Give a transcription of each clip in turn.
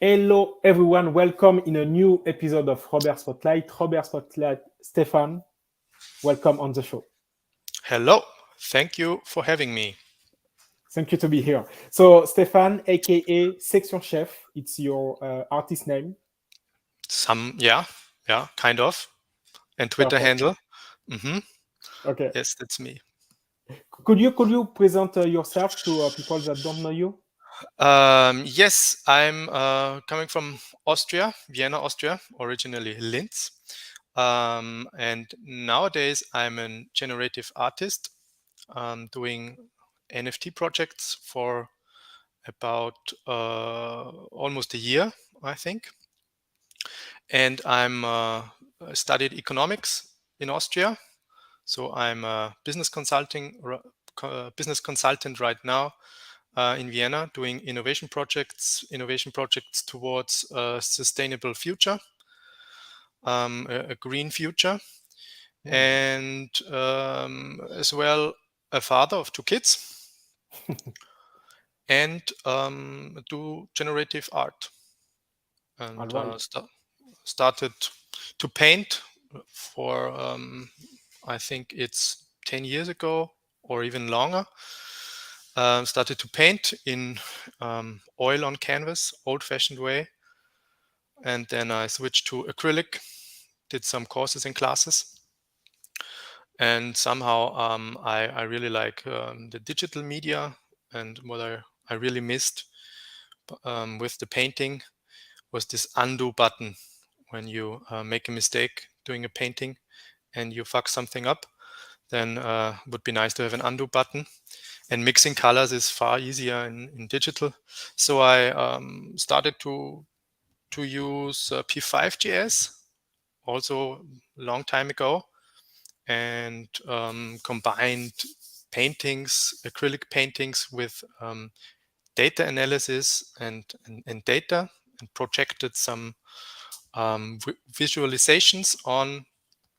Hello everyone, welcome in a new episode of Robert Spotlight. Robert Spotlight, Stefan, welcome on the show. Hello, thank you for having me. Thank you to be here. So Stefan, aka Section Chef, it's your artist name. Yeah, kind of. And Twitter Perfect. handle. Mm-hmm. Okay. Yes, that's me. Could you present yourself to people that don't know you? Yes, I'm coming from Austria, Vienna, Austria, originally Linz. And nowadays I'm a generative artist doing NFT projects for about almost a year, I think. And I studied economics in Austria. So I'm a business consultant right now in Vienna, doing innovation projects towards a sustainable future, a green future, and as well a father of two kids, and do generative art, All and right. started to paint for I think it's 10 years ago or even longer. Started to paint in oil on canvas, old-fashioned way, and then I switched to acrylic, did some courses and classes, and somehow I really like the digital media. And what I really missed with the painting was this undo button. When you make a mistake doing a painting and you fuck something up, then would be nice to have an undo button. And mixing colors is far easier in digital. So I started to use P5.js also a long time ago, and combined acrylic paintings with data analysis and data, and projected some visualizations on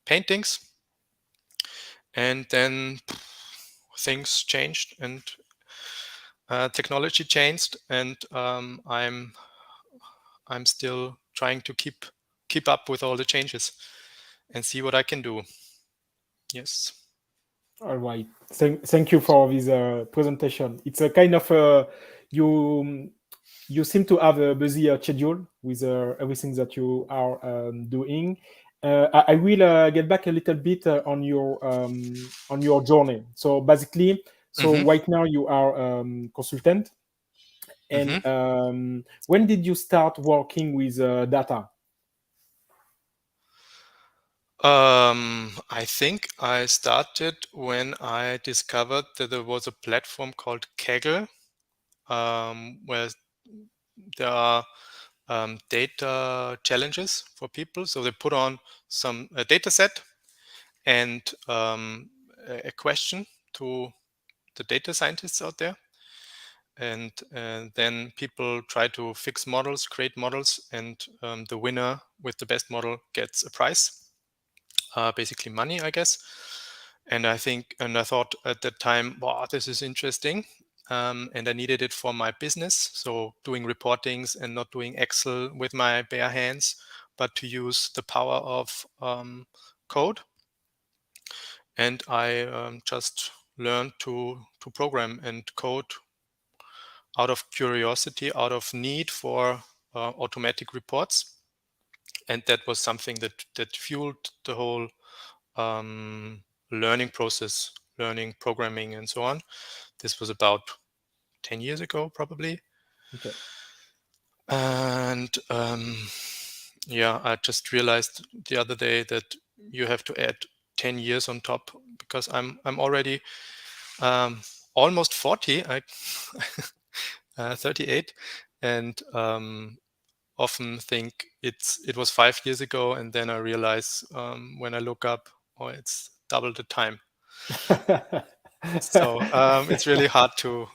paintings. And then things changed, and technology changed, and I'm still trying to keep up with all the changes and see what I can do. Yes. All right. Thank you for this presentation. It's a kind of you seem to have a busy schedule with everything that you are doing. I will get back a little bit on your journey. So basically, Mm-hmm. right now you are consultant, and Mm-hmm. when did you start working with data? I think I started when I discovered that there was a platform called Kaggle, where there are data challenges for people. So they put on a data set and a question to the data scientists out there. And then people try to fix models, create models, and the winner with the best model gets a prize, basically money, I guess. And I thought at that time, wow, this is interesting. And I needed it for my business. So doing reportings and not doing Excel with my bare hands, but to use the power of code. And I just learned to program and code out of curiosity, out of need for automatic reports. And that was something that fueled the whole learning process, learning programming and so on. This was about 10 years ago, probably. Okay. And yeah, I just realized the other day that you have to add 10 years on top, because I'm already almost 40. I 38, and often think it was 5 years ago, and then I realize when I look up, oh, it's double the time. So it's really hard to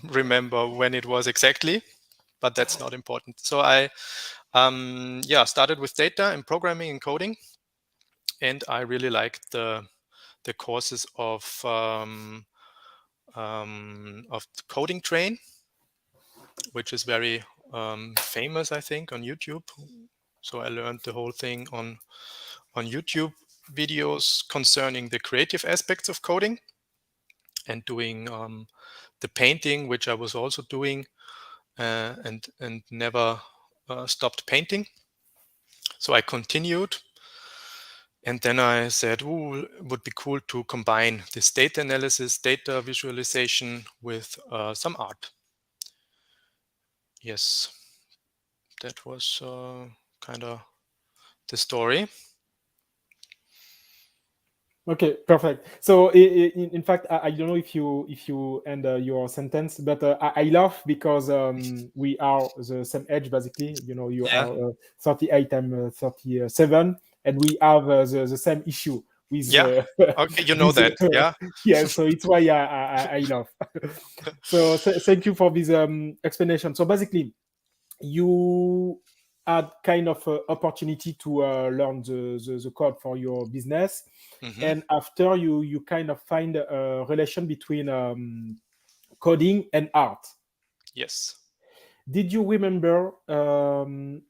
remember when it was exactly, but that's not important. So I started with data and programming and coding, and I really liked the courses of the coding train, which is very famous, I think, on YouTube. So I learned the whole thing on YouTube videos concerning the creative aspects of coding and doing the painting, which I was also doing, and never stopped painting. So I continued, and then I said, "Ooh, it would be cool to combine this data analysis, data visualization with some art." Yes, that was kind of the story. Okay, perfect. So in fact, I don't know if you end your sentence, but I laugh because we are the same age basically. You know, you Yeah. are 38, I'm 37, and we have the same issue with. Yeah. Okay, you know with, that. Yeah. yeah, so it's why I laugh. So thank you for this explanation. So basically, you had kind of opportunity to learn the code for your business, and after you kind of find a relation between coding and art. Yes. Did you remember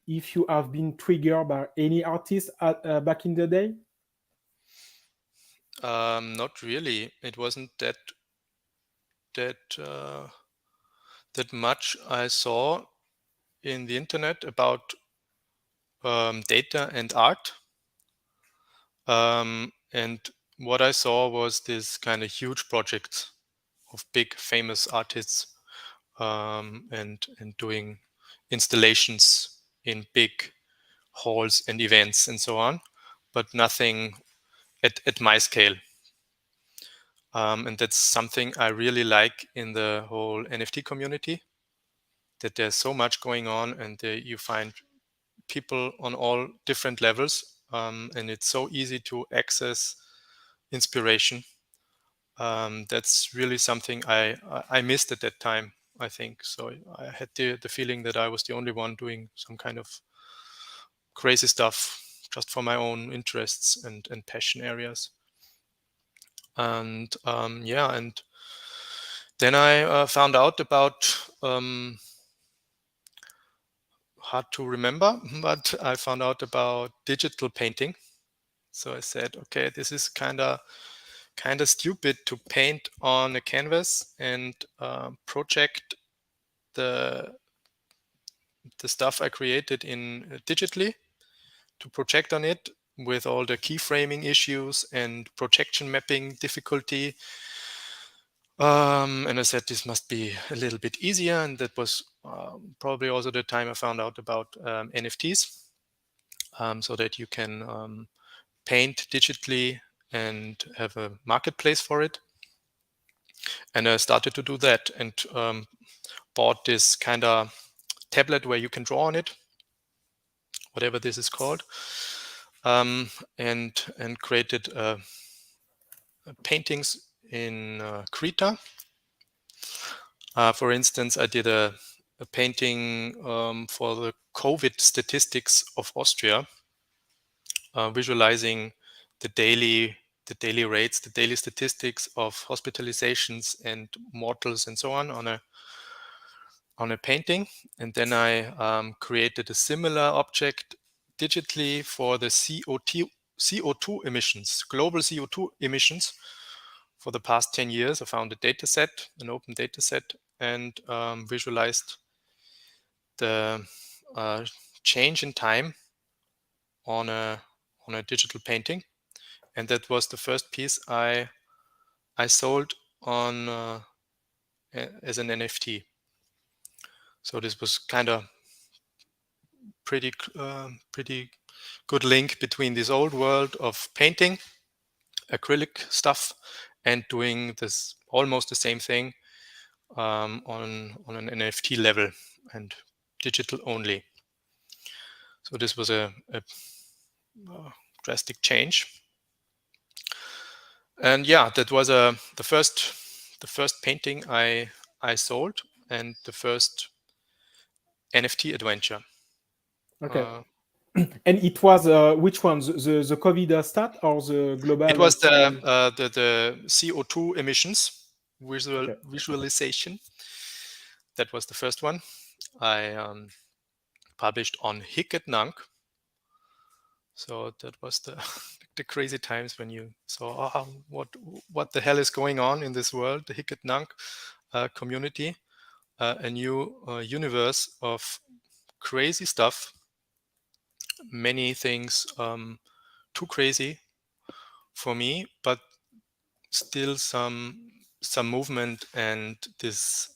if you have been triggered by any artist back in the day? Not really. It wasn't that much I saw in the internet about data and art. And what I saw was this kind of huge projects of big famous artists and doing installations in big halls and events and so on, but nothing at my scale. And that's something I really like in the whole NFT community, that there's so much going on, and you find people on all different levels, and it's so easy to access inspiration. That's really something I missed at that time, I think. So I had the feeling that I was the only one doing some kind of crazy stuff just for my own interests and passion areas. And yeah, and then I found out about hard to remember, but I found out about digital painting. So I said, okay, this is kind of stupid to paint on a canvas and project the stuff I created in digitally, to project on it with all the keyframing issues and projection mapping difficulty. And I said this must be a little bit easier, and that was probably also the time I found out about NFTs, so that you can paint digitally and have a marketplace for it. And I started to do that, and bought this kind of tablet where you can draw on it, whatever this is called, and created paintings in Krita. For instance, I did a painting for the COVID statistics of Austria, visualizing the daily rates, the daily statistics of hospitalizations and mortals and so on a painting. And then I created a similar object digitally for the CO2 emissions, global CO2 emissions for the past 10 years. I found a data set, an open data set, and visualized the change in time on a digital painting. And that was the first piece I sold on as an NFT. So this was kind of pretty good link between this old world of painting, acrylic stuff, and doing this almost the same thing on an NFT level and digital only. So this was a drastic change. And yeah, that was the first painting I sold, and the first NFT adventure. Okay. And it was which one? The COVID stat or the global? It was the CO2 emissions Okay. visualization. That was the first one. I published on Hic et Nunc. So that was the the crazy times when you saw what the hell is going on in this world, the Hic et Nunc community, a new universe of crazy stuff, many things too crazy for me, but still some movement, and this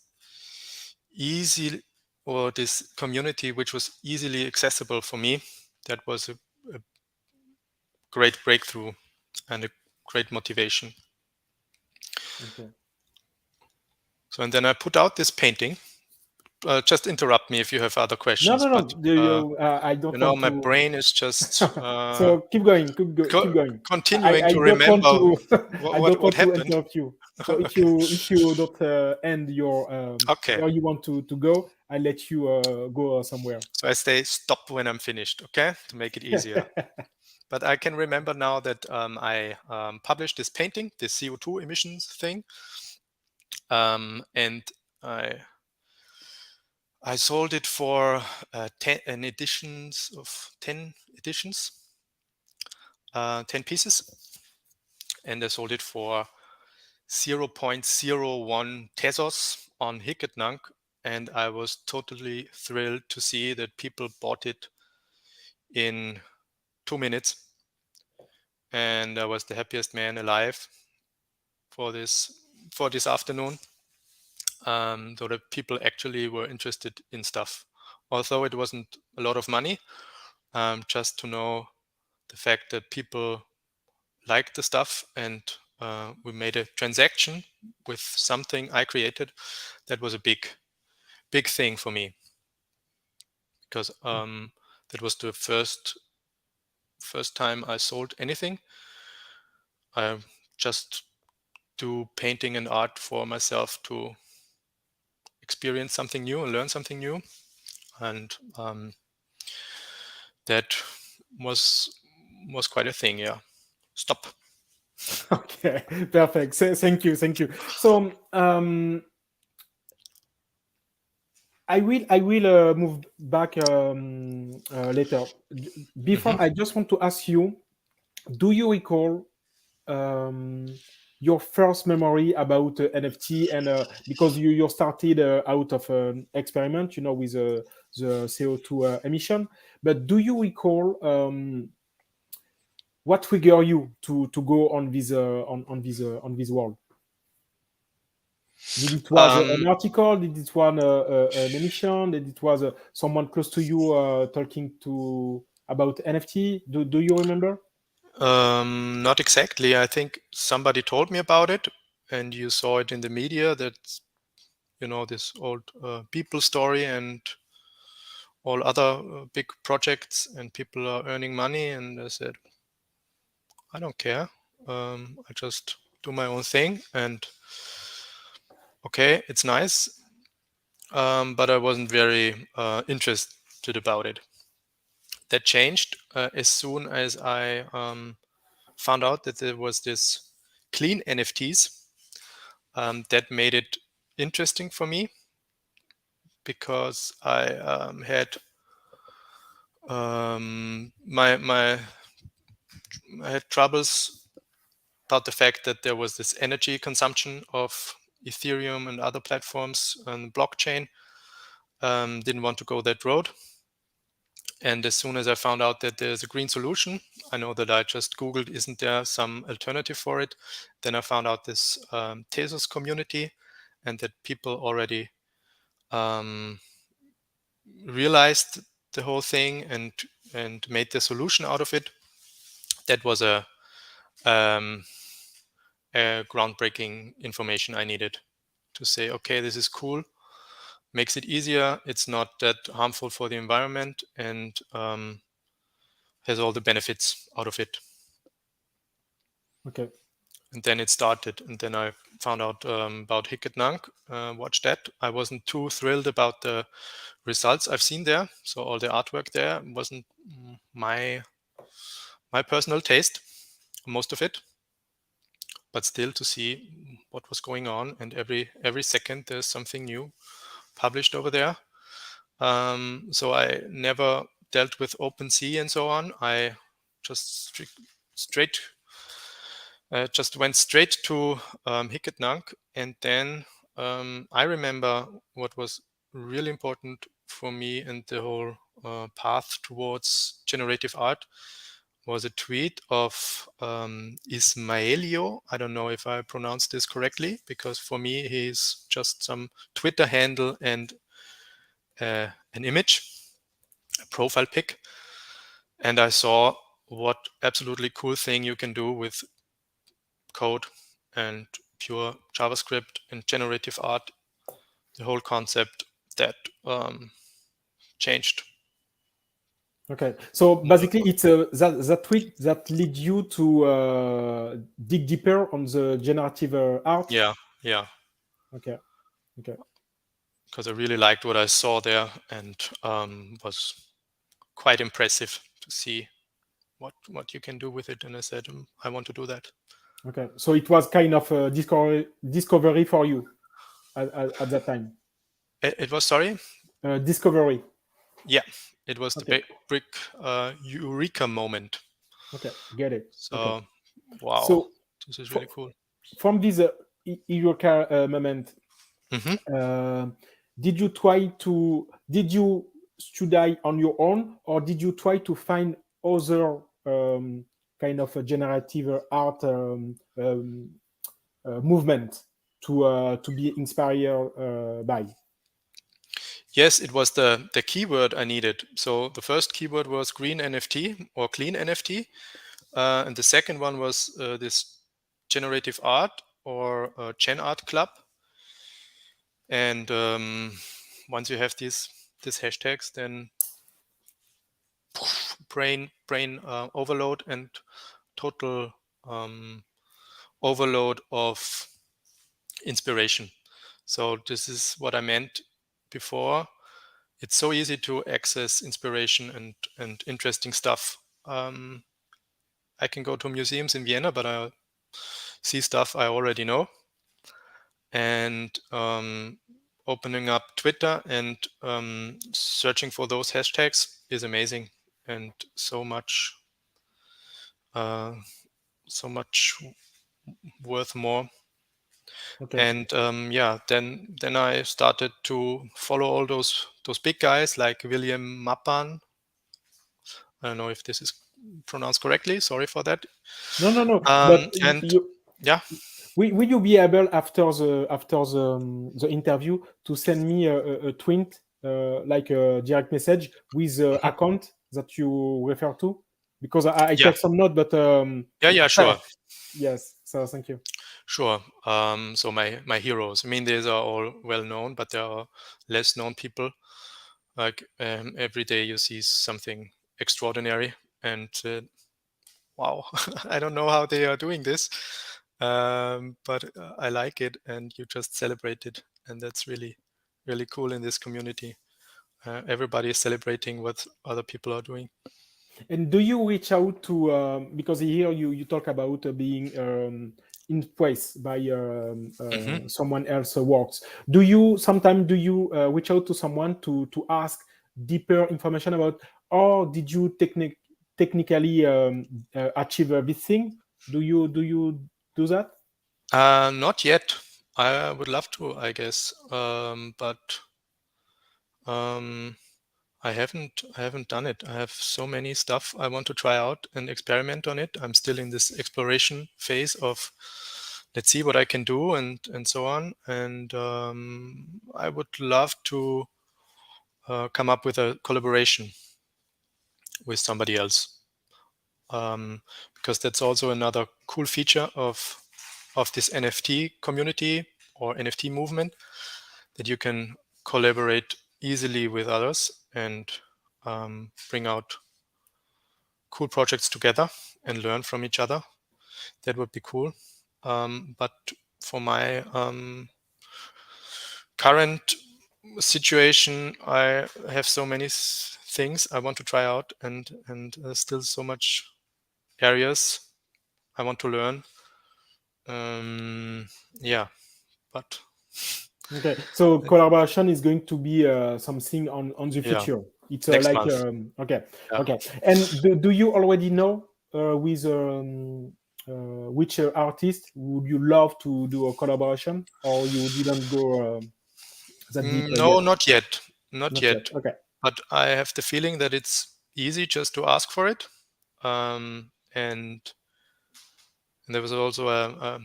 community which was easily accessible for me. That was a great breakthrough and a great motivation. Okay. So, and then I put out this painting. Just interrupt me if you have other questions. No. But I don't you know, want my to. brain is just So keep going. Keep going. continuing I to don't want remember to. I don't what want to happened. interrupt you. So if Okay. you don't end your Okay. where you want to go, I let you go somewhere. So I stop when I'm finished, okay, to make it easier. But I can remember now that I published this painting, this CO2 emissions thing, and I sold it for 10 editions, 10 pieces, and I sold it for 0.01 Tezos on Hic et Nunc, and I was totally thrilled to see that people bought it in 2 minutes, and I was the happiest man alive for this afternoon. So that people actually were interested in stuff, although it wasn't a lot of money. Just to know the fact that people liked the stuff, and we made a transaction with something I created. That was a big thing for me, because that was the first time I sold anything. I just do painting and art for myself to experience something new and learn something new, and that was quite a thing. Yeah. Stop. Okay, perfect. Thank you. So I will move back later. Before, I just want to ask you: do you recall your first memory about NFT? And because you started out of an experiment, with the CO2 emission, but do you recall what triggered you to go on this world? Did it was an article? Did it was an emission? Did it was someone close to you talking about NFT? Do you remember? Not exactly. I think somebody told me about it, and you saw it in the media, that this old people story and all other big projects, and people are earning money, and I said, I don't care. I just do my own thing, and okay, it's nice, but I wasn't very interested about it. That changed as soon as I found out that there was this CleanNFTs. That made it interesting for me, because I had I had troubles about the fact that there was this energy consumption of Ethereum and other platforms and blockchain. Didn't want to go that road. And as soon as I found out that there's a green solution, I know that I just Googled, isn't there some alternative for it? Then I found out this Tezos community, and that people already realized the whole thing and made the solution out of it. That was a groundbreaking information I needed to say, okay, this is cool, makes it easier, it's not that harmful for the environment, and has all the benefits out of it. Okay. And then it started, and then I found out about Hic et Nunc, watched that. I wasn't too thrilled about the results I've seen there. So all the artwork there wasn't my personal taste, most of it. But still, to see what was going on, and every second there's something new published over there. So I never dealt with OpenSea and so on. I just just went straight to Hicketnunk, and then I remember what was really important for me and the whole path towards generative art was a tweet of Ismaelio. I don't know if I pronounced this correctly, because for me he's just some Twitter handle and an image, a profile pic. And I saw what absolutely cool thing you can do with code and pure JavaScript and generative art, the whole concept that changed. Okay, so basically it's that tweet that lead you to dig deeper on the generative art. Yeah. Okay. Because I really liked what I saw there, and was quite impressive to see what you can do with it. And I said, I want to do that. Okay, so it was kind of a discovery for you at that time. It was, sorry? Discovery. Yeah, it was the big eureka moment. Okay, get it. So, okay. Wow, so this is really cool. From this eureka moment, did you study on your own, or did you try to find other kind of a generative art movement to be inspired by? Yes, it was the keyword I needed. So the first keyword was green NFT or clean NFT, and the second one was this generative art or Gen Art Club. And once you have these hashtags, then brain overload and total overload of inspiration. So this is what I meant before. It's so easy to access inspiration and interesting stuff. I can go to museums in Vienna, but I see stuff I already know. And opening up Twitter and searching for those hashtags is amazing, and so much worth more. Okay. And yeah, then I started to follow all those big guys like William Mappan. I don't know if this is pronounced correctly. Sorry for that. No. But yeah. Will you be able after the interview to send me a tweet, like a direct message with the account that you refer to? Because I take some note, but yeah, sure. Yes, so thank you. Sure. So my heroes. I mean, these are all well known, but there are less known people. Like every day you see something extraordinary, and wow, I don't know how they are doing this, but I like it, and you just celebrate it, and that's really, really cool in this community. Everybody is celebrating what other people are doing. And do you reach out to because here you talk about being influenced by someone else's works? Do you sometimes reach out to someone to ask deeper information about, or did you technically achieve this thing? Do you do that? Not yet. I would love to, I guess, but I haven't done it. I have so many stuff I want to try out and experiment on it. I'm still in this exploration phase of let's see what I can do and so on. And I would love to come up with a collaboration with somebody else, because that's also another cool feature of this NFT community or NFT movement, that you can collaborate easily with others and bring out cool projects together and learn from each other. That would be cool. But for my current situation, I have so many things I want to try out, and still so much areas I want to learn. Yeah, but Okay, so collaboration is going to be something on the future. It's Next like month. okay, Yeah. okay. And do you already know with which artist would you love to do a collaboration, or you didn't go that deep No, yet? not yet. Not Not yet. yet. Okay. But I have the feeling that it's easy just to ask for it. And there was also a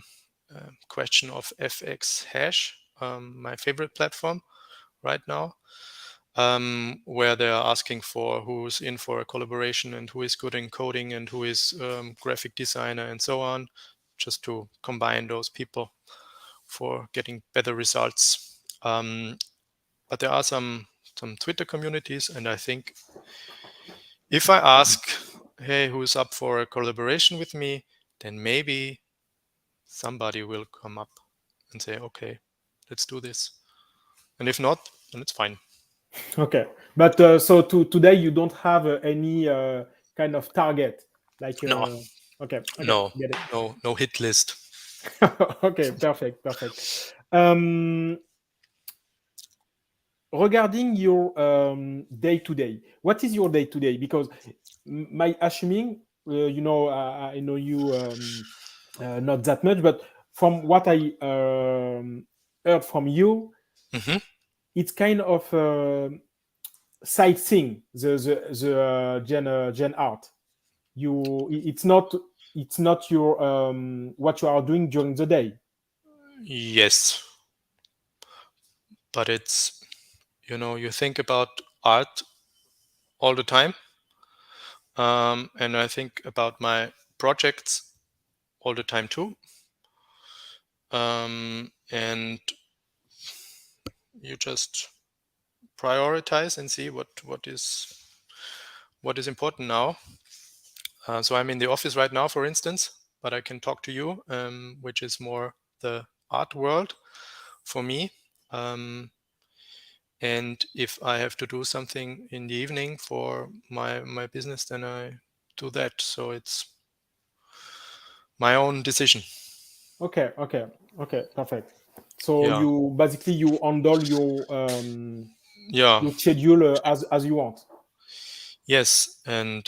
question of FX Hash, my favorite platform right now, where they are asking for who's in for a collaboration and who is good in coding and who is graphic designer and so on, just to combine those people for getting better results. But there are some Twitter communities, and I think if I ask, hey, who's up for a collaboration with me, then maybe somebody will come up and say, okay, let's do this. And if not, then it's fine. Okay, but so today you don't have any kind of target, like No, okay, no, get it. no hit list. Okay, perfect. Regarding your day to day, what is your day to day? Because my assuming, I know you not that much, but from what I heard from you, it's kind of side thing, the gen art. It's not your what you are doing during the day. Yes, but it's, you think about art all the time. And I think about my projects all the time too. And you just prioritize and see what is important now. So I'm in the office right now, for instance, but I can talk to you, which is more the art world for me. And if I have to do something in the evening for my business, then I do that. So it's my own decision. Okay, perfect. So Yeah. you basically you handle Yeah. your schedule as you want. Yes. And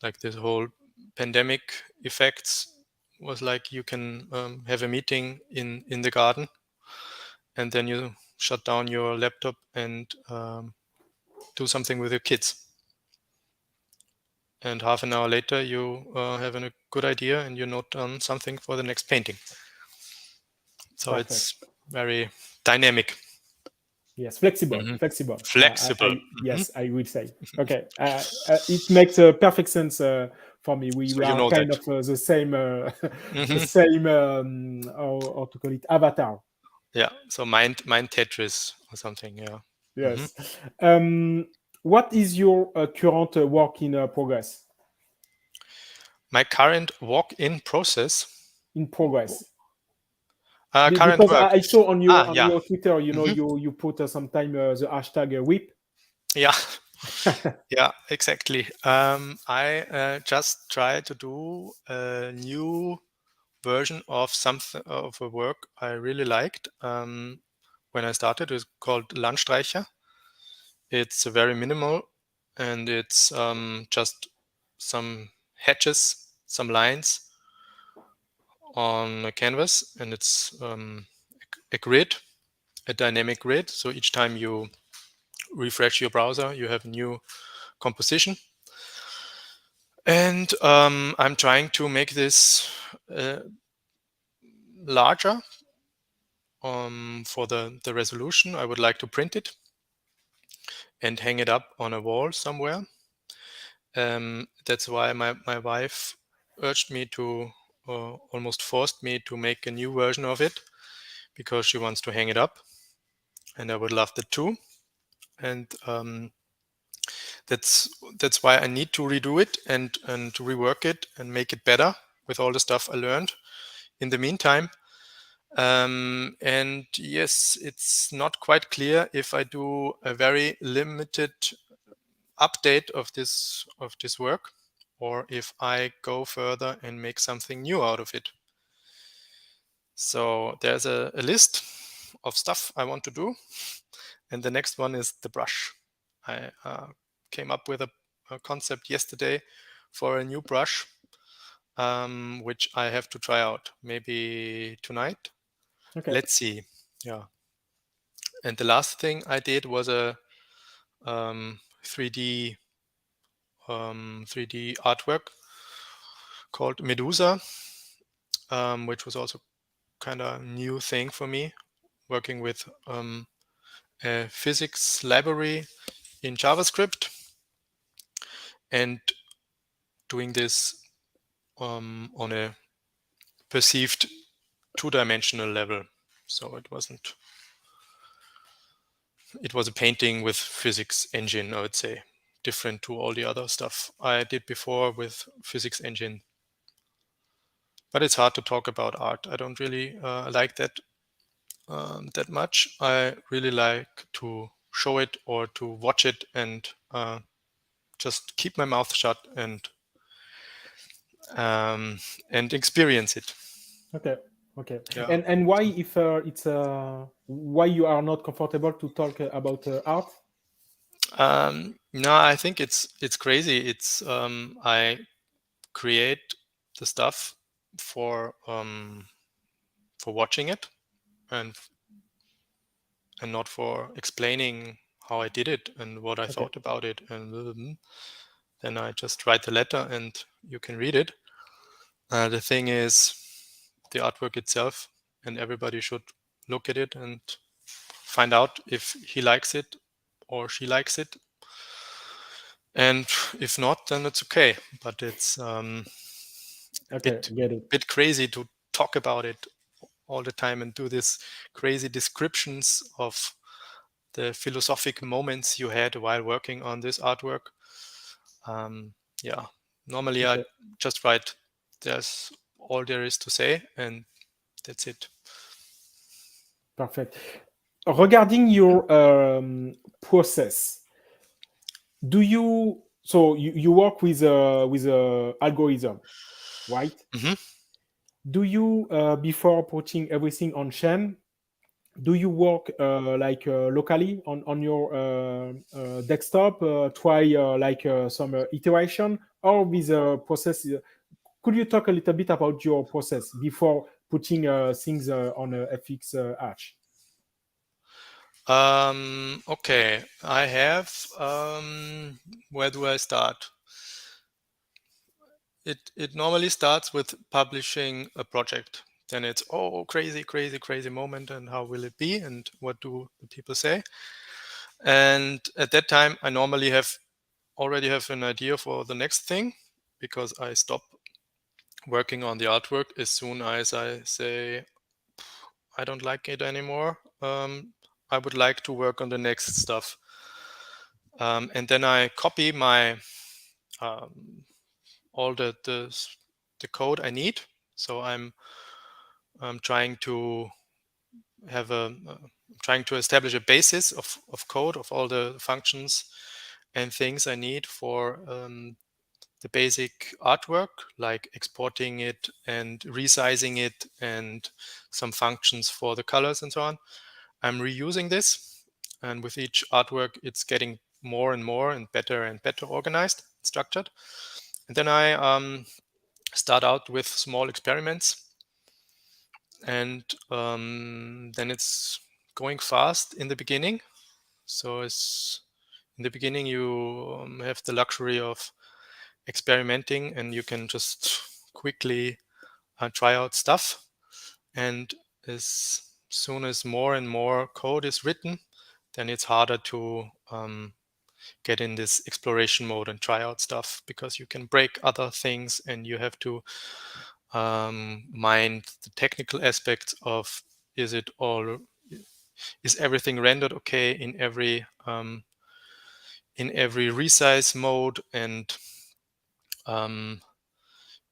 like this whole pandemic effects was like you can have a meeting in the garden, and then you shut down your laptop and do something with your kids. And half an hour later, you have a good idea and you note down something for the next painting. So Perfect. it's very dynamic. Yes, flexible. Flexible. Yes, I would say. Okay, it makes perfect sense for me. We So you are know kind that. of the same, the same. How to call it, avatar. Yeah. So mind Tetris or something. Yeah. Yes. What is your current work in progress? My current walk-in process. In progress. Current Because work. I saw on Yeah. your Twitter, you put sometime the hashtag whip. Yeah. Yeah, exactly. I just try to do a new version of something of a work I really liked. When I started, it's called Landstreicher. It's very minimal, and it's just some hatches, some lines on a canvas, and it's a grid, a dynamic grid. So each time you refresh your browser, you have a new composition. And I'm trying to make this larger for the resolution. I would like to print it and hang it up on a wall somewhere. That's why my wife urged me to, almost forced me to make a new version of it, because she wants to hang it up, and I would love that too. And that's why I need to redo it and to rework it and make it better with all the stuff I learned in the meantime. And yes, it's not quite clear if I do a very limited update of this work, or if I go further and make something new out of it. So there's a list of stuff I want to do. And the next one is the brush. I came up with a concept yesterday for a new brush, which I have to try out maybe tonight. Okay. Let's see. Yeah. And the last thing I did was a 3D artwork called Medusa, which was also kind of a new thing for me, working with a physics library in JavaScript and doing this on a perceived two-dimensional level. So it was a painting with physics engine, I would say, different to all the other stuff I did before with physics engine. But it's hard to talk about art. I don't really like that much. I really like to show it or to watch it and just keep my mouth shut and experience it. Okay. Yeah. And why, if it's why you are not comfortable to talk about art? No, I think it's crazy. It's I create the stuff for watching it and not for explaining how I did it and what I thought about it, and then I just write the letter and you can read it. The thing is the artwork itself, and everybody should look at it and find out if he likes it or she likes it. And if not, then it's okay. But it's a bit crazy to talk about it all the time and do this crazy descriptions of the philosophic moments you had while working on this artwork. Yeah, normally I just write, there's all there is to say, and that's it. Perfect. Regarding your process, do you, so you work with a algorithm, right? Mm-hmm. Do you before putting everything on chain, do you work locally on your desktop, try some iteration, or with a process? Could you talk a little bit about your process before putting things on a FX Arch? Okay, I have, where do I start? It normally starts with publishing a project. Then it's, oh, crazy moment, and how will it be, and what do the people say? And at that time, I normally already have an idea for the next thing, because I stop working on the artwork as soon as I say, I don't like it anymore. I would like to work on the next stuff. And then I copy my all the code I need. So I'm trying to have trying to establish a basis of code of all the functions and things I need for the basic artwork, like exporting it and resizing it and some functions for the colors and so on. I'm reusing this, and with each artwork, it's getting more and more and better organized, structured. And then I start out with small experiments, and then it's going fast in the beginning. So in the beginning, you have the luxury of experimenting, and you can just quickly try out stuff. And as soon as more and more code is written, then it's harder to get in this exploration mode and try out stuff, because you can break other things and you have to mind the technical aspects of, is everything rendered okay in every resize mode, and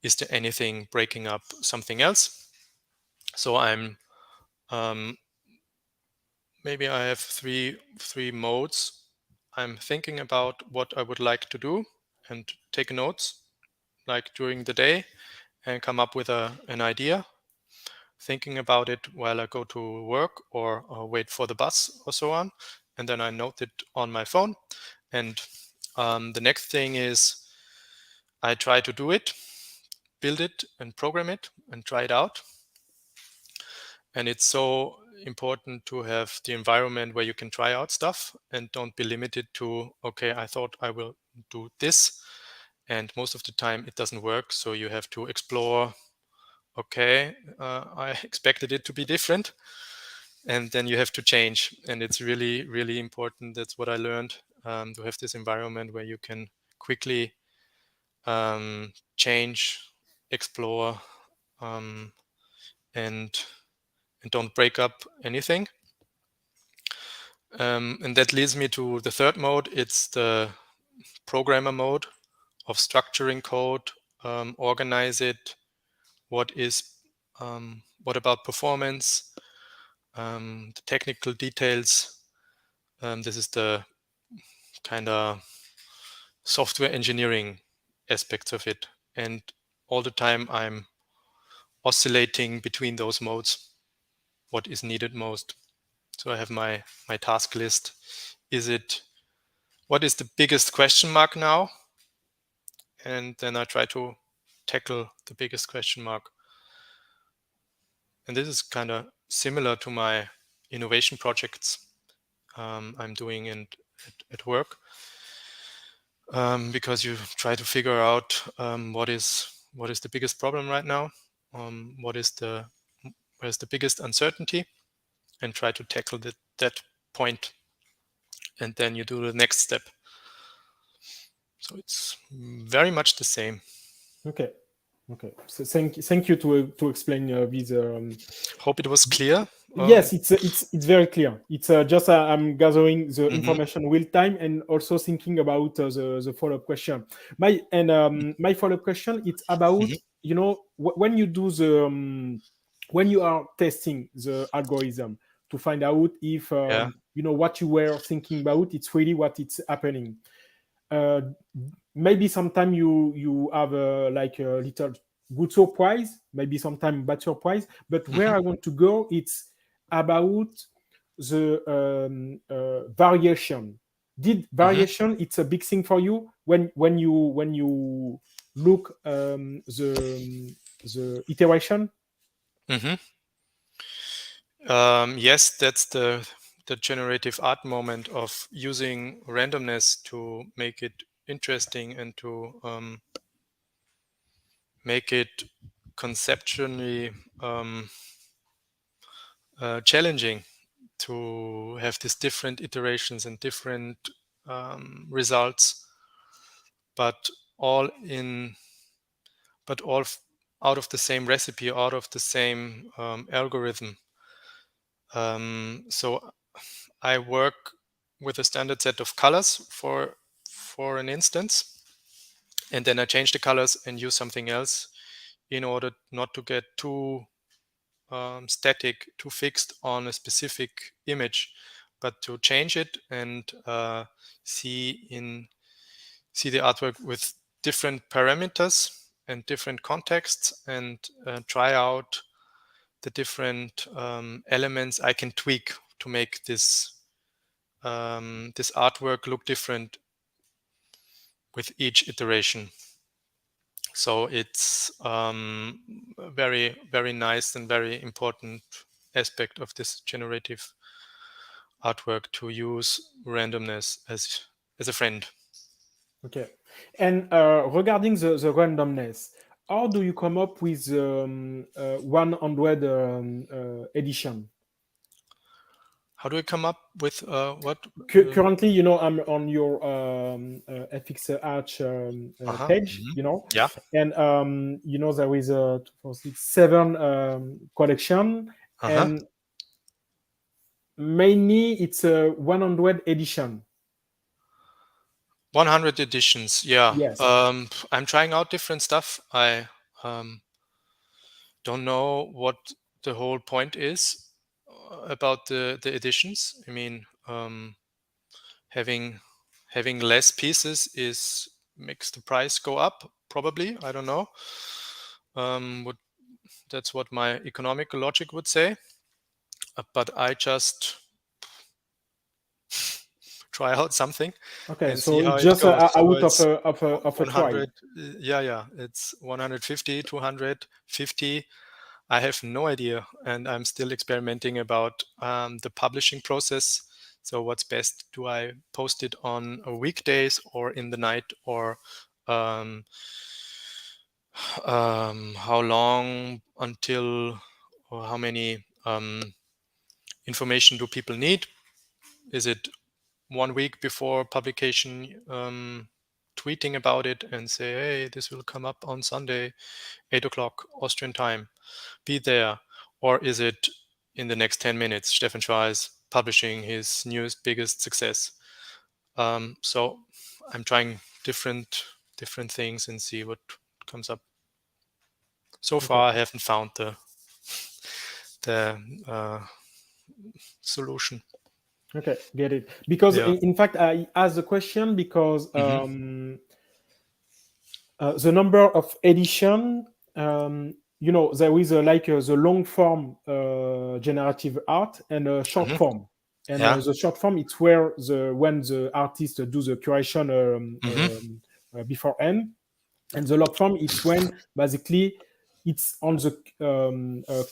is there anything breaking up something else? So I'm maybe I have three modes. I'm thinking about what I would like to do and take notes like during the day and come up with an idea. thinking about it while I go to work or wait for the bus or so on. And then I note it on my phone. And the next thing is I try to do it, build it and program it and try it out. And it's so important to have the environment where you can try out stuff and don't be limited to, okay, I thought I will do this. And most of the time it doesn't work. So you have to explore, okay, I expected it to be different. And then you have to change. And it's really, really important. That's what I learned, to have this environment where you can quickly change, explore, and don't break up anything. And that leads me to the third mode. It's the programmer mode of structuring code, organize it. What about performance, the technical details. This is the kind of software engineering aspects of it. And all the time I'm oscillating between those modes, what is needed most. So I have my task list. What is the biggest question mark now? And then I try to tackle the biggest question mark. And this is kind of similar to my innovation projects I'm doing at work, because you try to figure out what is the biggest problem right now, where's the biggest uncertainty, and try to tackle that point, and then you do the next step. So it's very much the same. Okay. So thank you to explain this. Hope it was clear. Yes, it's very clear. It's just I'm gathering the information real time and also thinking about the follow-up question. My follow-up question, it's about when you do the when you are testing the algorithm to find out if what you were thinking about, it's really what it's happening. Maybe sometime you have like a little good surprise, maybe sometime bad surprise. But where I want to go, it's about the variation. Did variation? It's a big thing for you when you look the iteration. Yes, that's the generative art moment of using randomness to make it interesting and to make it conceptually challenging, to have these different iterations and different results, but all out of the same recipe, out of the same algorithm. So I work with a standard set of colors for an instance, and then I change the colors and use something else in order not to get too static, too fixed on a specific image, but to change it and see the artwork with different parameters and different contexts, and try out the different elements I can tweak to make this artwork look different with each iteration. So it's a very, very nice and very important aspect of this generative artwork, to use randomness as a friend. Okay. And regarding the randomness, how do you come up with 100 edition? How do I come up with what? Currently, I'm on your FX Arch page, Yeah. And, there is a 7 collection, and mainly it's a 100 edition. 100 editions, yeah. Yes. I'm trying out different stuff. I don't know what the whole point is about the editions. I mean, having less pieces makes the price go up, probably. I don't know. That's what my economic logic would say. But I just try out something and so see how it's it just goes. out So of it's a try. 100. Yeah. It's 150, 250. I have no idea, and I'm still experimenting about the publishing process. So what's best? Do I post it on weekdays or in the night, or how long until, or how many information do people need? Is it 1 week before publication, tweeting about it and say, hey, this will come up on Sunday, 8 o'clock Austrian time, be there? Or is it in the next 10 minutes, Stefan Schwaha is publishing his newest, biggest success? So I'm trying different things and see what comes up. So far, I haven't found the solution. Okay, get it. Because in fact, I asked the question because the number of edition, there is the long form generative art and a short form. And the short form, it's where when the artist do the curation beforehand. And the long form, it's when basically it's on the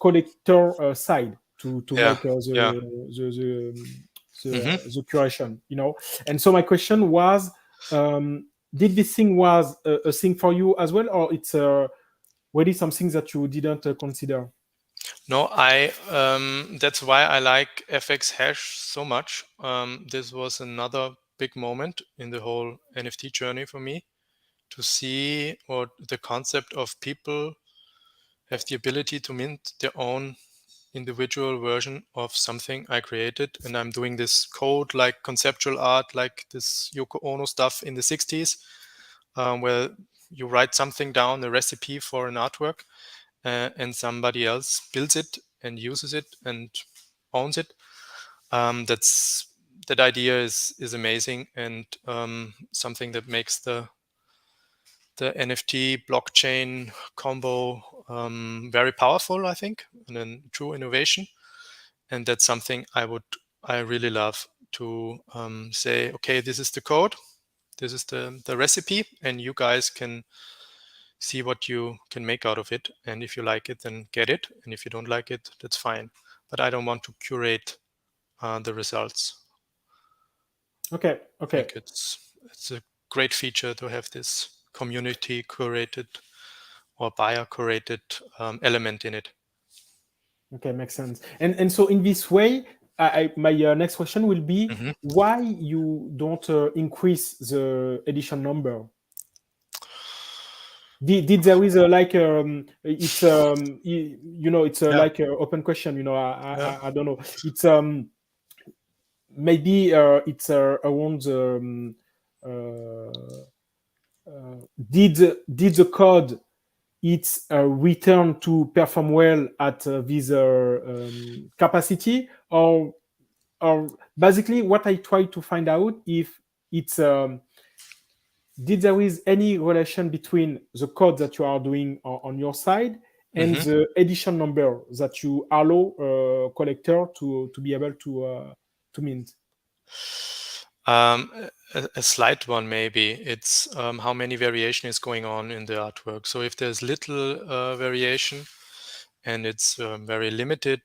collector side to make the curation, And so my question was, did this thing was a thing for you as well, or it's really something that you didn't consider? No, that's why I like FX Hash so much. This was another big moment in the whole NFT journey for me, to see what the concept of people have the ability to mint their own individual version of something I created. And I'm doing this code, like conceptual art, like this Yoko Ono stuff in the 60s, where you write something down, a recipe for an artwork, and somebody else builds it and uses it and owns it. That idea is amazing, and something that makes the NFT blockchain combo very powerful, I think, and a true innovation. And that's something I really love to say, okay, this is the code, this is the recipe, and you guys can see what you can make out of it. And if you like it, then get it. And if you don't like it, that's fine. But I don't want to curate the results. Okay. I think it's a great feature to have this community curated or buyer curated element in it. Okay, makes sense. And so in this way, my next question will be why you don't increase the edition number? Did there is like it's it's like an open question. I don't know. It's maybe it's around did the code it's return to perform well at this capacity, or basically what I try to find out if it's did there is any relation between the code that you are doing on your side and the edition number that you allow collector to be able to mint? A slight one, maybe. It's how many variation is going on in the artwork. So if there's little variation and it's very limited,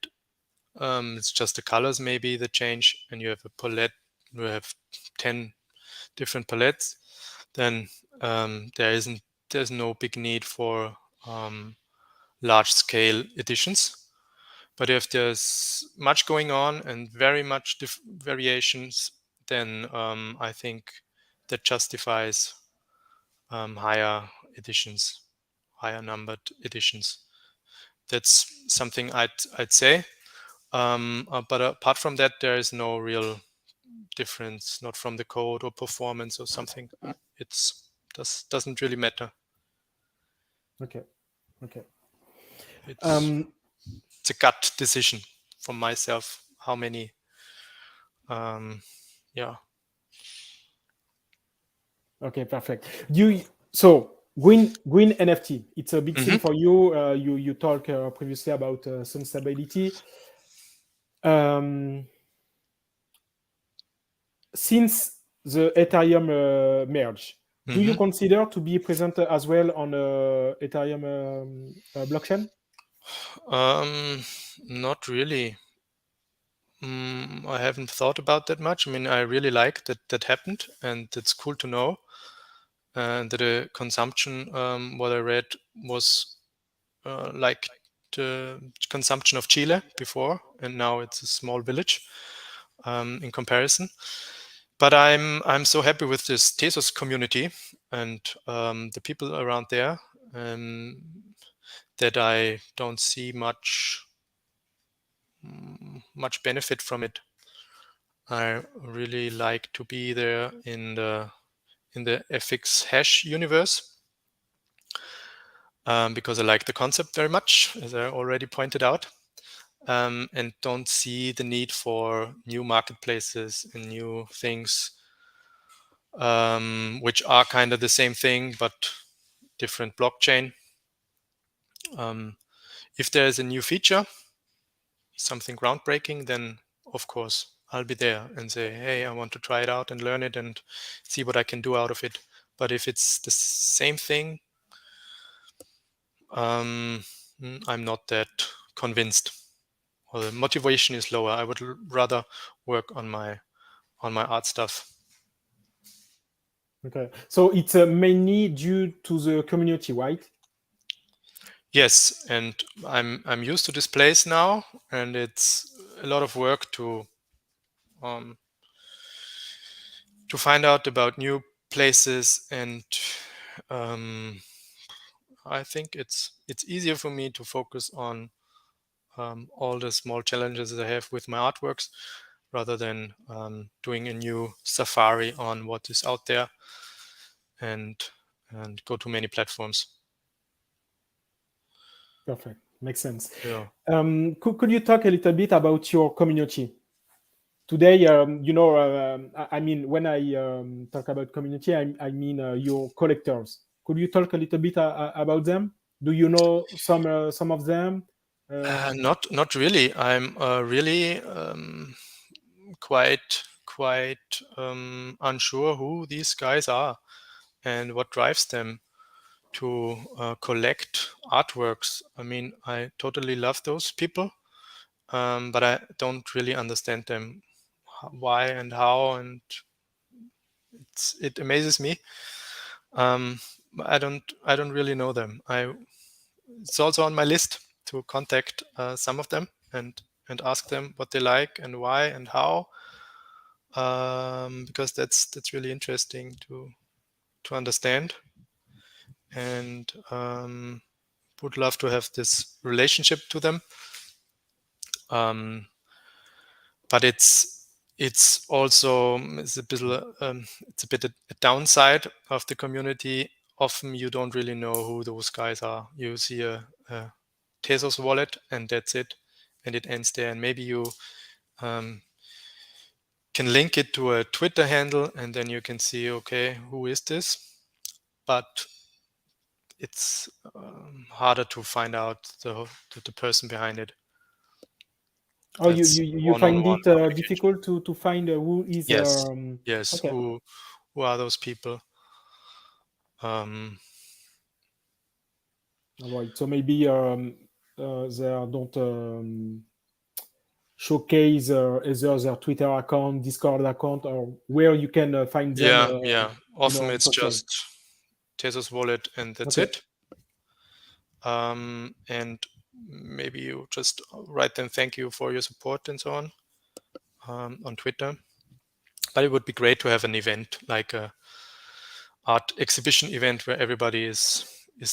it's just the colors maybe that change, and you have a palette, you have 10 different palettes, then there's no big need for large scale editions. But if there's much going on and very much variations, then I think that justifies higher editions, higher numbered editions. That's something I'd say. But apart from that, there is no real difference, not from the code or performance or something. Doesn't really matter. Okay. It's a gut decision from myself. How many? Yeah. Okay, perfect. So Green NFT. It's a big thing Mhm. for you. You talked previously about sustainability. Since the Ethereum merge, do you Mhm. consider to be present as well on Ethereum blockchain? Not really. I haven't thought about that much. I mean, I really like that happened, and it's cool to know. And the consumption, what I read, was like the consumption of Chile before, and now it's a small village in comparison. But I'm so happy with this Tezos community and the people around there, that I don't see much benefit from it. I really like to be there in the FX hash universe, because I like the concept very much, as I already pointed out, and don't see the need for new marketplaces and new things, which are kind of the same thing but different blockchain. If there is a new feature, something groundbreaking, then of course I'll be there and say, hey, I want to try it out and learn it and see what I can do out of it. But if it's the same thing, I'm not that convinced, or the motivation is lower. I would rather work on my art stuff. Okay, so it's mainly due to the community, right? Yes, and I'm used to this place now, and it's a lot of work to find out about new places, and I think it's easier for me to focus on all the small challenges that I have with my artworks, rather than doing a new safari on what is out there and go to many platforms. Perfect, makes sense. Yeah. Could you talk a little bit about your community? Today, I mean, when I talk about community, I mean your collectors. Could you talk a little bit about them? Do you know some of them? Not really. I'm really quite unsure who these guys are and what drives them to collect artworks. I mean, I totally love those people, but I don't really understand them, why and how, and it amazes me. I don't really know them. It's also on my list to contact some of them and ask them what they like and why and how, because that's really interesting to understand, and would love to have this relationship to them. But it's also it's a bit a downside of the community. Often you don't really know who those guys are. You see a Tezos wallet and that's it, and it ends there. And maybe you can link it to a Twitter handle, and then you can see, okay, who is this? But it's harder to find out the person behind it. Oh, That's you find one-on-one it communication. difficult to find who is? Yes, Okay. Who are those people? All right. So maybe they don't showcase either their Twitter account, Discord account, or where you can find them. Yeah. Often On it's social. just Tezos wallet and that's Okay. it. And maybe you just write them thank you for your support and so on on Twitter. But it would be great to have an event, like a art exhibition event, where everybody is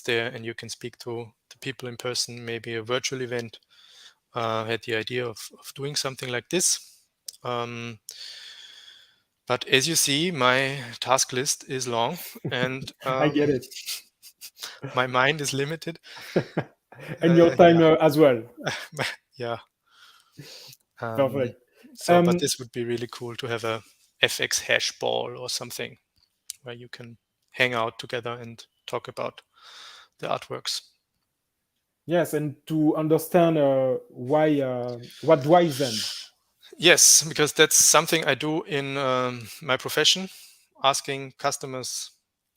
there and you can speak to the people in person. Maybe a virtual event. Had the idea of doing something like this. But as you see, my task list is long, and I get it. my mind is limited. And your time as well. Yeah. Perfect. But this would be really cool to have a FX hash ball or something where you can hang out together and talk about the artworks. Yes, and to understand why, what drives them. Yes, because that's something I do in my profession, asking customers,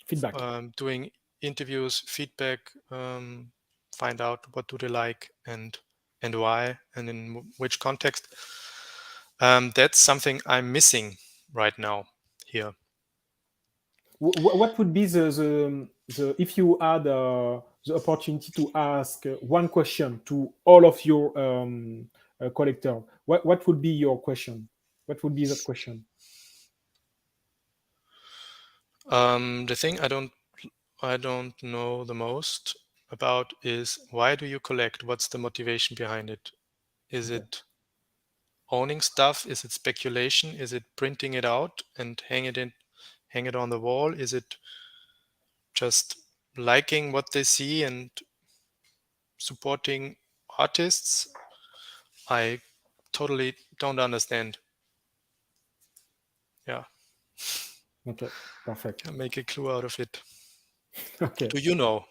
Feedback. Doing interviews, feedback, find out what do they like and why and in which context. That's something I'm missing right now here. What would be the if you had the opportunity to ask one question to all of your collector, what would be your question? What would be that question? The thing I don't know the most about is, why do you collect? What's the motivation behind it? Is it owning stuff? Is it speculation? Is it printing it out and hang it on the wall? Is it just liking what they see and supporting artists? I totally don't understand. Yeah. Okay, perfect. Can make a clue out of it. Okay. Do you know?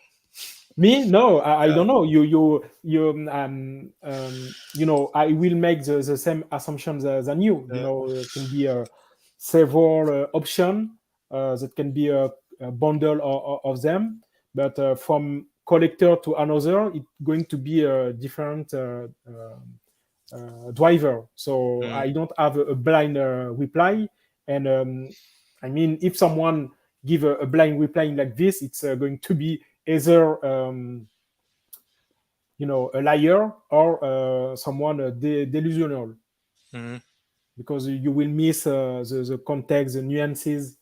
Me? No, I don't know. You know, I will make the same assumptions than you. You know, it can be several options that can be a bundle of them, but from collector to another, it's going to be a different driver. So I don't have a blind reply. And I mean, if someone give a blind reply like this, it's going to be either you know, a liar or someone delusional, because you will miss the context, the nuances.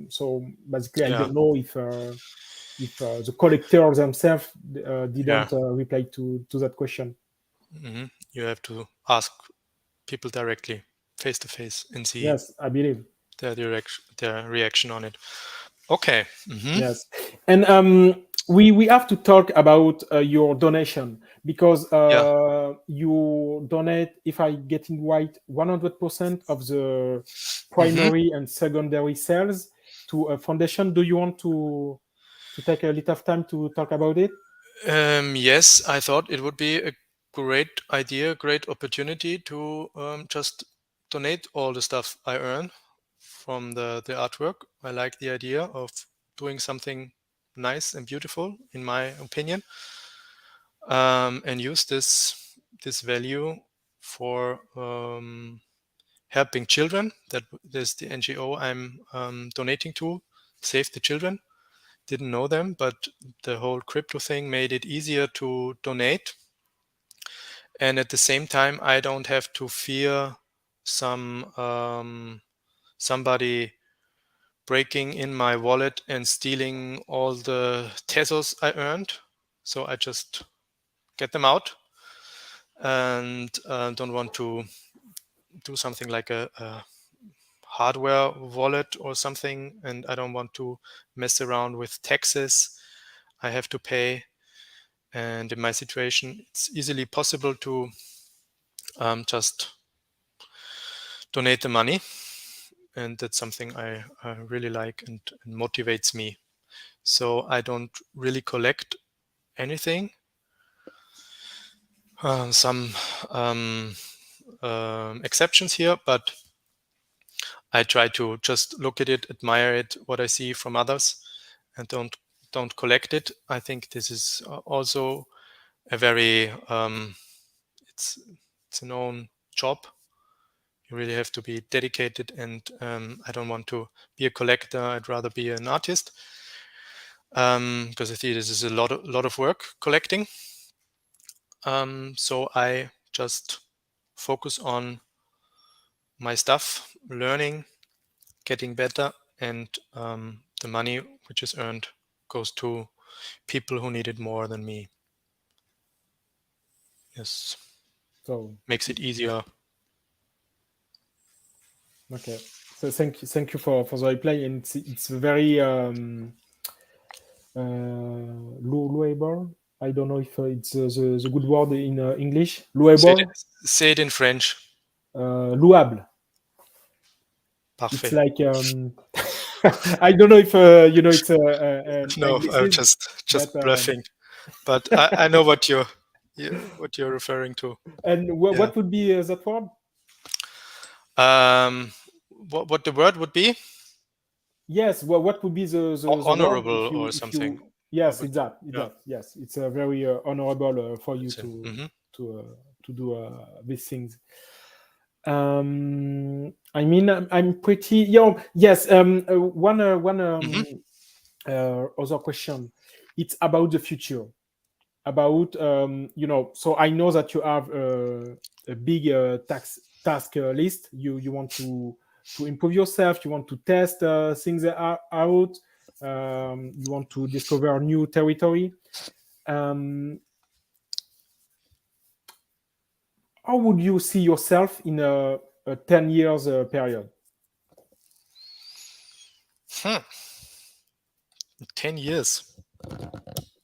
So basically, I don't know if the collectors themselves didn't reply to that question. You have to ask people directly, face to face, and see. Yes, I believe their reaction on it. Okay. Yes, and we have to talk about your donation, because you donate, if I get it right, 100% of the primary and secondary sales to a foundation. Do you want to take a little of time to talk about it? Yes, I thought it would be a great idea, great opportunity to just donate all the stuff I earn from the artwork. I like the idea of doing something nice and beautiful, in my opinion, and use this value for helping children. That is the NGO I'm donating to, Save the Children. Didn't know them, but the whole crypto thing made it easier to donate. And at the same time, I don't have to fear somebody breaking in my wallet and stealing all the Tezos I earned. So I just get them out, and don't want to do something like a hardware wallet or something, and I don't want to mess around with taxes I have to pay. And in my situation, it's easily possible to just donate the money, and that's something I really like and motivates me. So I don't really collect anything. Some exceptions here, but I try to just look at it, admire it, what I see from others, and don't collect it. I think this is also a very it's an own job. You really have to be dedicated, and I don't want to be a collector. I'd rather be an artist, because I think this is a lot of work collecting. So I just focus on my stuff, learning, getting better, and the money which is earned goes to people who need it more than me. Yes. So makes it easier. Okay. So thank you for the reply, and it's very louable. I don't know if it's the good word in English. Louable. Say it in French. Louable. Parfait. It's like I don't know if it's an No, I'm Anglicism, just but bluffing. But I know what you're referring to. and Yeah. what would be that word? What the word would be? Yes. Well, what would be the Honorable word or if something. you? Yes, Would- it's that. yeah. Yes, it's very honorable for you Mhm. to do these things. I mean, I'm pretty. Yes. One other question. It's about the future. About So I know that you have a big task list. You want to improve yourself. You want to test things out. You want to discover new territory. How would you see yourself in a 10 years period? 10 years.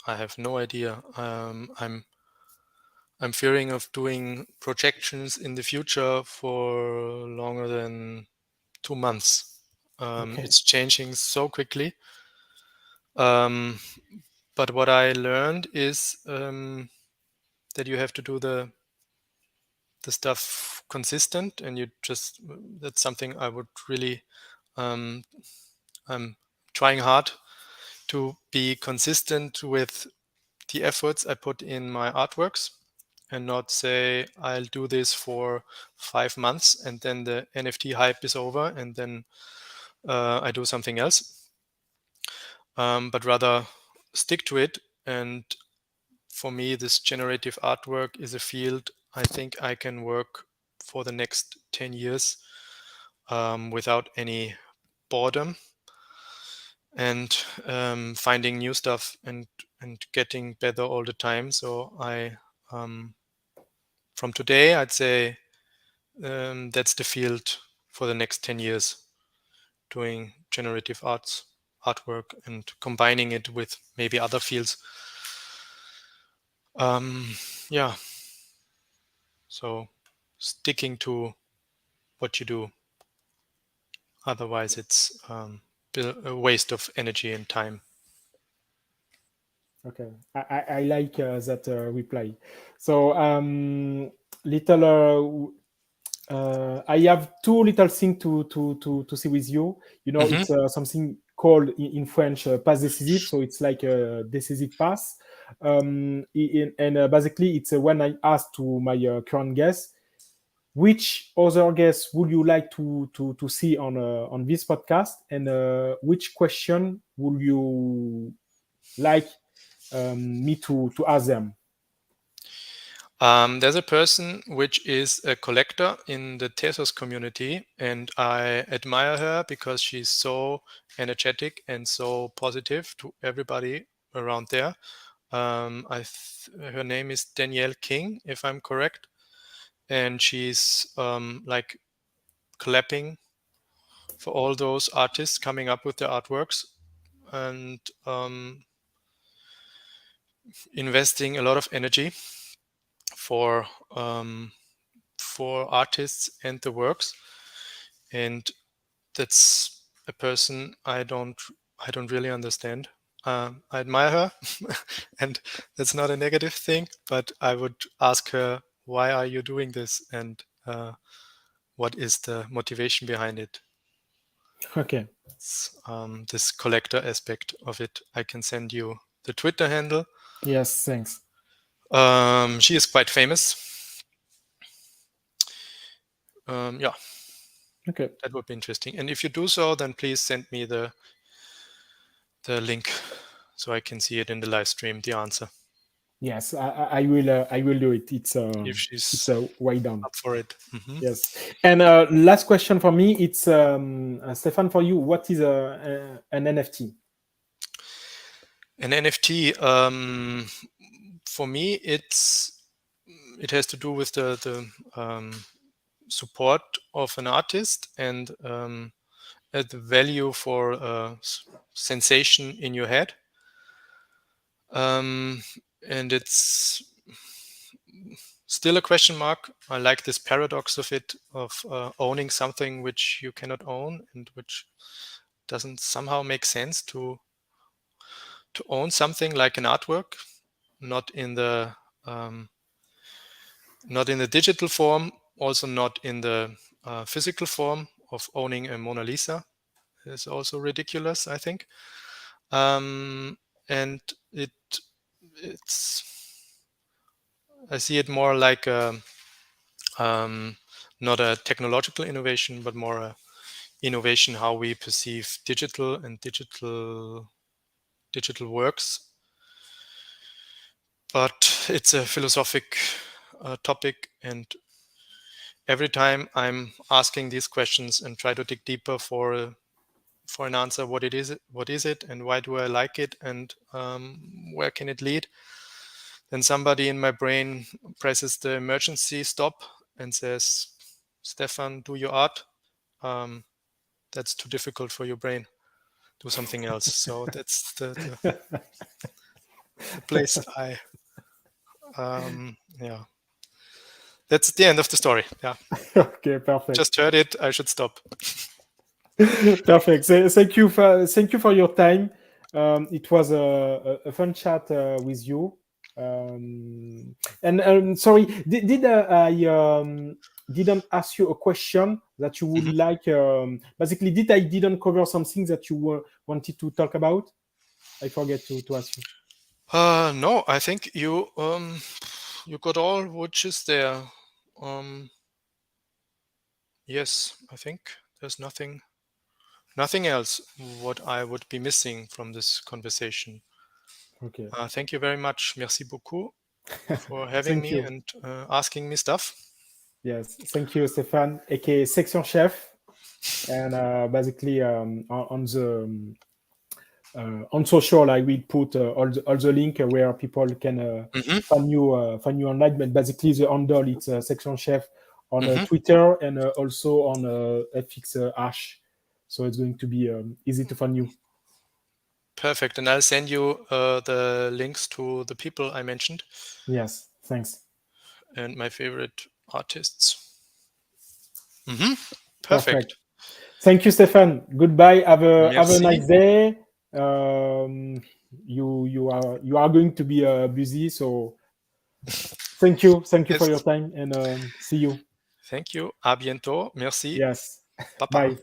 I have no idea. I'm fearing of doing projections in the future for longer than 2 months. Okay. It's changing so quickly. But what I learned is that you have to do the stuff consistent, and that's something I would really I'm trying hard to be consistent with the efforts I put in my artworks, and not say I'll do this for 5 months and then the NFT hype is over and then I do something else, but rather stick to it. And for me, this generative artwork is a field I think I can work for the next 10 years without any boredom, and finding new stuff and getting better all the time. So from today, I'd say that's the field for the next 10 years, doing generative artwork and combining it with maybe other fields. Yeah. So sticking to what you do. Otherwise, it's a waste of energy and time. Okay, I like that reply. So little. I have two little things to see with you. It's something called in French pass décisif. So it's like a decisive pass. And basically, it's when I ask to my current guest, which other guests would you like to see on this podcast, and which question would you like me to ask them? There's a person which is a collector in the Tezos community, and I admire her because she's so energetic and so positive to everybody around there. Her name is Danielle King, if I'm correct, and she's like clapping for all those artists coming up with their artworks, and investing a lot of energy for artists and the works. And that's a person I don't really understand. I admire her, and that's not a negative thing, but I would ask her, why are you doing this, and what is the motivation behind it? Okay. This collector aspect of it. I can send you the Twitter handle. Yes, thanks. She is quite famous. Yeah. Okay. That would be interesting. And if you do so, then please send me the link so I can see it in the live stream, the answer. Yes, I will. I will do it. If she's It's way down. up for it. Mm-hmm. Yes. And last question for me. It's Stefan, for you. What is an NFT? An NFT, for me, it has to do with the support of an artist and the value for sensation in your head. And it's still a question mark. I like this paradox of it, of owning something which you cannot own and which doesn't somehow make sense to own something like an artwork, not in the digital form, also not in the physical form of owning a Mona Lisa. Is also ridiculous, I think. And it's I see it more like not a technological innovation, but more a innovation how we perceive digital and digital works. But it's a philosophic topic, and every time I'm asking these questions and try to dig deeper for an answer, what is it, and why do I like it, and where can it lead? Then somebody in my brain presses the emergency stop and says, Stefan, do your art. That's too difficult for your brain. Do something else. So that's the place yeah. That's the end of the story. Yeah. Okay, perfect. Just heard it. I should stop. Perfect. Thank you for your time. It was a fun chat with you. And sorry, did I didn't ask you a question that you would like? Basically, I didn't cover something that you wanted to talk about? I forget to ask you. No, I think you got all which is there. Yes, I think there's nothing else what I would be missing from this conversation. Okay. Thank you very much. Merci beaucoup for having me and asking me stuff. Yes, thank you, Stefan, aka Section Chef, and basically on social, I will put all the link where people can find you online. But basically, the handle it's Section Chef on Twitter and also on FX Hash. So it's going to be easy to find you. Perfect, and I'll send you the links to the people I mentioned. Yes, thanks. And my favorite artists. Perfect. Thank you, Stefan. Goodbye. Have a nice day. You are going to be busy, so thank you for your time, and see you. Thank you. À bientôt. Merci. Yes. Papa. Bye.